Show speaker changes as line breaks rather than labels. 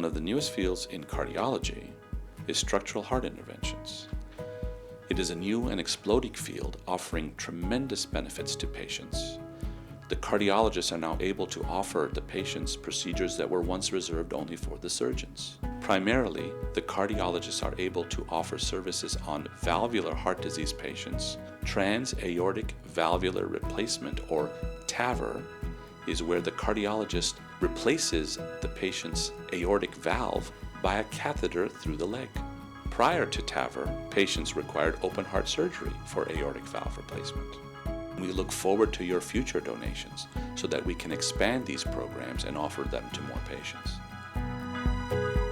One of the newest fields in cardiology is structural heart interventions. It is a new and exploding field offering tremendous benefits to patients. The cardiologists are now able to offer the patients procedures that were once reserved only for the surgeons. Primarily, the cardiologists are able to offer services on valvular heart disease patients. Transaortic valvular replacement, or TAVR, is where the cardiologist replaces the patient's aortic valve by a catheter through the leg. Prior to TAVR, patients required open heart surgery for aortic valve replacement. We look forward to your future donations so that we can expand these programs and offer them to more patients.